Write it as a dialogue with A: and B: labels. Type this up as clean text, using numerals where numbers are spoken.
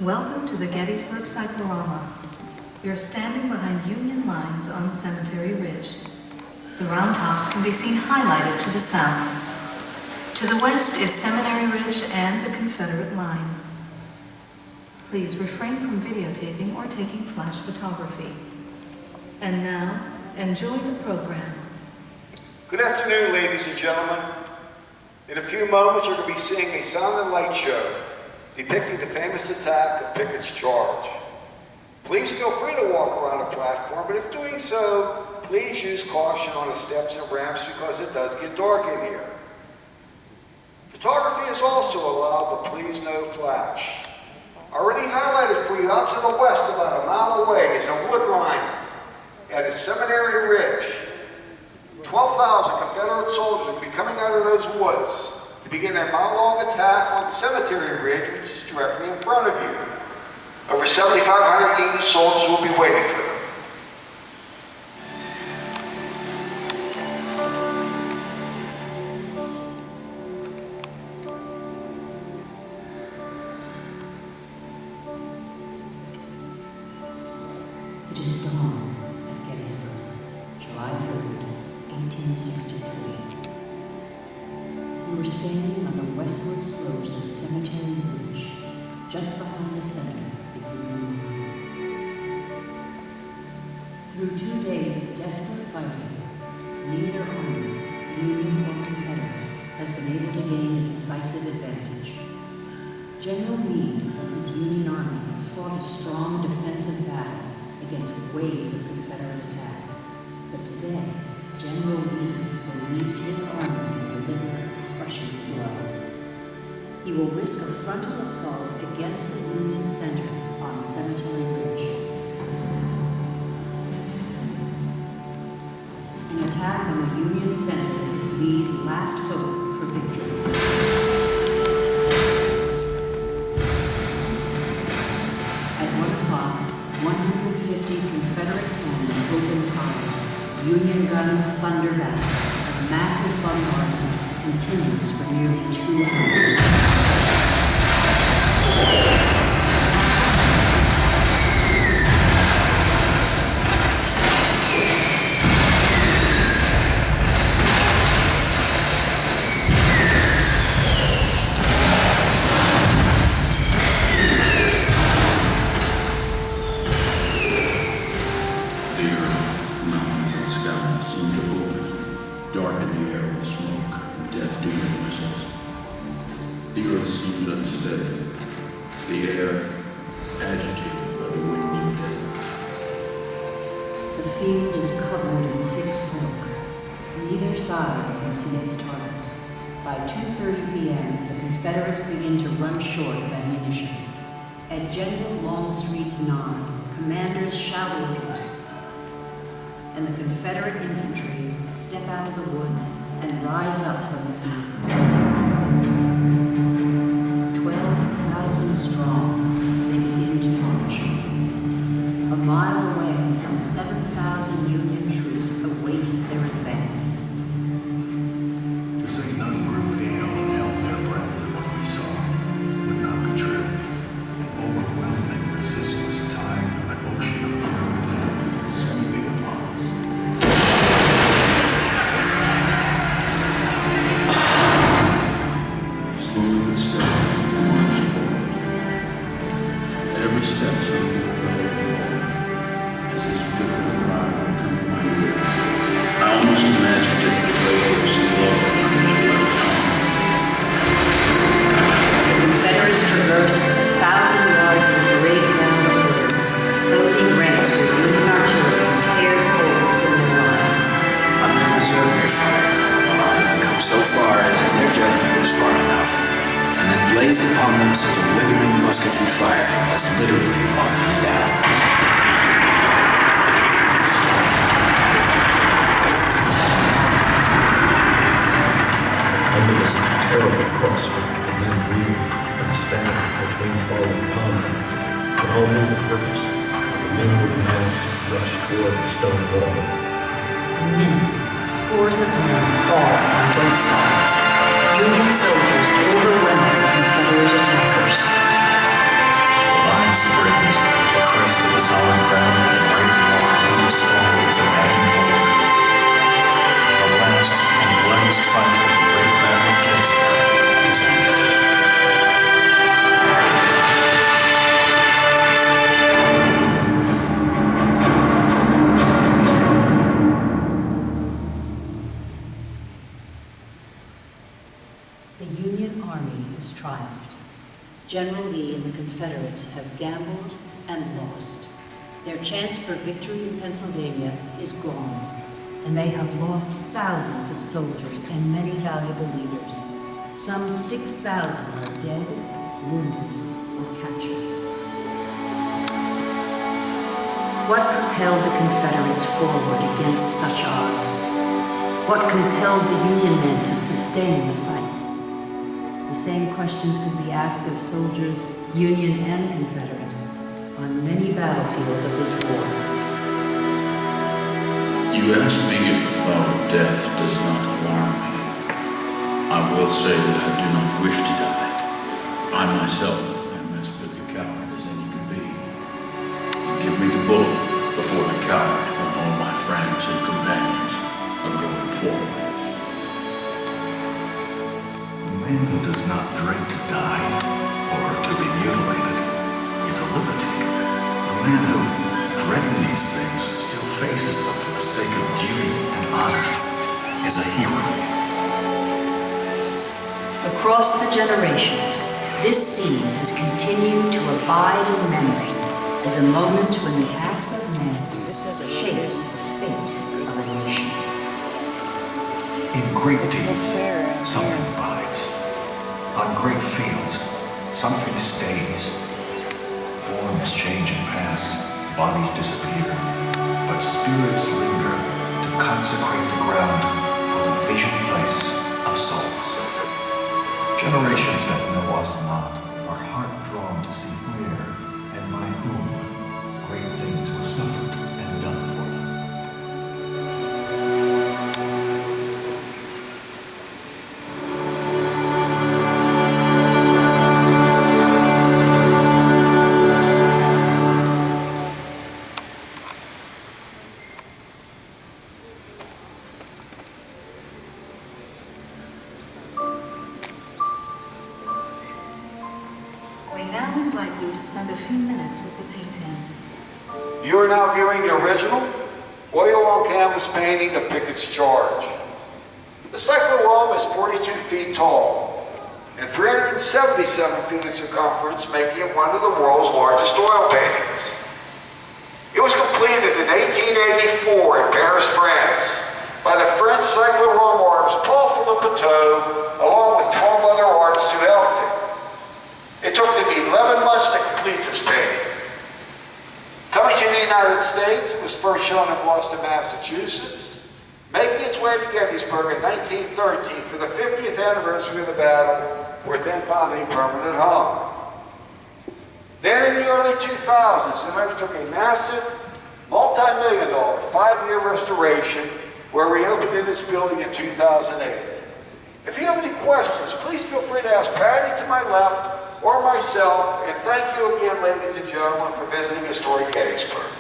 A: Welcome to the Gettysburg Cyclorama. You're standing behind Union lines on Cemetery Ridge. The round tops can be seen highlighted to the south. To the west is Seminary Ridge and the Confederate lines. Please refrain from videotaping or taking flash photography. And now, enjoy the program.
B: Good afternoon, ladies and gentlemen. In a few moments, you're going to be seeing a sound and light show depicting the famous attack of Pickett's charge. Please feel free to walk around the platform, but if doing so, please use caution on the steps and ramps because it does get dark in here. Photography is also allowed, but please no flash. Already highlighted for you out to the west, about a mile away, is a wood line at a Seminary Ridge. 12,000 Confederate soldiers will be coming out of those woods to begin a mile-long attack on Cemetery Ridge, which is directly in front of you. Over 7,500 Union soldiers will be waiting for them.
C: It is dawn at Gettysburg, July 3rd, 1863. We were standing on the westward slopes of Cemetery Ridge, just behind the center of the Union line. Through 2 days of desperate fighting, neither army, Union or Confederate, has been able to gain a decisive advantage. General Meade and his Union Army fought a strong defensive battle against waves of Confederate attacks. But today, General Meade believes his army can deliver a crushing blow. He will risk a frontal assault against the Union center on Cemetery Ridge. An attack on the Union center is Lee's last hope for victory. At 1 o'clock, 150 Confederate cannon opened fire. Union guns thunder back. A massive bombardment continues for nearly 2 hours. The field is covered in thick smoke. Neither side can see its targets. By 2:30 p.m., the Confederates begin to run short of ammunition. At General Longstreet's nod, commanders shout orders, and the Confederate infantry step out of the woods and rise up from the fields. 12,000 strong, they begin to march. A mile away, some 7,000 Union troops await their advance.
D: To say none grew pale and held their breath at what we saw would not be true. An overwhelming, resistless tide of an ocean of armed men sweeping upon us.
E: Slowly but steadily, we marched forward. At every step, some more fell before. As his bitter cry would come to my ear, I almost imagined it the way those who loved him had left at home.
C: The Confederates traverse 1,000 yards of parade ground of wood, closing ranks with Union artillery tears holes in their line.
F: I'm to reserve their fire, allowed them to come so far as in their judgment was far enough, and then blazed upon them such a withering musketry fire as literally marked them down.
D: Under this terrible crossfire, the men reeled and staggered between fallen comrades, but all knew the purpose, and the mingled mass rushed toward the stone wall.
C: In minutes, scores of men fall on both sides. Union soldiers overwhelm the Confederate attackers.
F: By
D: solid ground of the great war moves forward as a maddened horde. The last and bloodiest fight of the great battle of Gettysburg is ended.
C: The Union Army has triumphed. General Lee and the Confederates have gambled and lost. Their chance for victory in Pennsylvania is gone, and they have lost thousands of soldiers and many valuable leaders. Some 6,000 are dead, wounded, or captured. What propelled the Confederates forward against such odds? What compelled the Union men to sustain the fight? The same questions could be asked of soldiers, Union and Confederate, on many battlefields of this war.
E: You ask me if the thought of death does not alarm me. I will say that I do not wish to die. I myself am as big a coward as any could be. Give me the bullet before the coward when all my friends and companions are going forward.
D: A man who does not dread to die or to be mutilated is a lunatic. A man who, dreading these things, still faces them for the sake of duty and honor is a hero.
C: Across the generations, this scene has continued to abide in memory as a moment when the acts of men shaped the fate of a nation.
D: In great deeds, something abides. On great fields, something stays. Forms change and pass, bodies disappear, but spirits linger to consecrate the ground for the vision place of souls. Generations that know us not are heart-drawn to see where and by whom great things were suffered and done for them.
A: We now invite you to spend a few minutes with the painting.
B: You are now viewing the original oil-on-canvas painting of Pickett's Charge. The cyclorama is 42 feet tall and 377 feet in circumference, making it one of the world's largest oil paintings. It was completed in 1884 in Paris, France, by the French cyclorama artist Paul Philippe Teau, along with 12 other artists who helped him. It took them 11 months to complete this painting. Coming to the United States, it was first shown in Boston, Massachusetts, making its way to Gettysburg in 1913 for the 50th anniversary of the battle, where it then found a permanent home. Then in the early 2000s, it undertook a massive, multi-million-dollar, 5-year restoration, where we opened in this building in 2008. If you have any questions, please feel free to ask Patty to my left, or myself, and thank you again, ladies and gentlemen, for visiting historic Gettysburg.